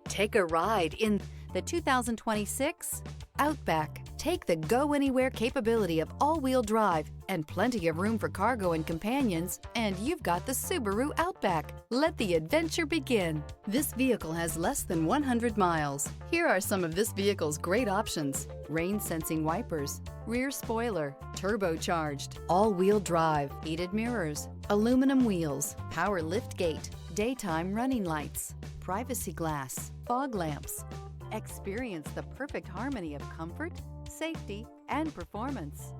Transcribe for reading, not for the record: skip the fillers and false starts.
Take a ride in the 2026 Outback. Take the go-anywhere capability of all-wheel drive and plenty of room for cargo and companions, and you've got the Subaru Outback. Let the adventure begin. This vehicle has less than 100 miles. Here are some of this vehicle's great options: rain-sensing wipers, rear spoiler, turbocharged, all-wheel drive, heated mirrors, aluminum wheels, power liftgate, daytime running lights, privacy glass, fog lamps. Experience the perfect harmony of comfort, safety, and performance.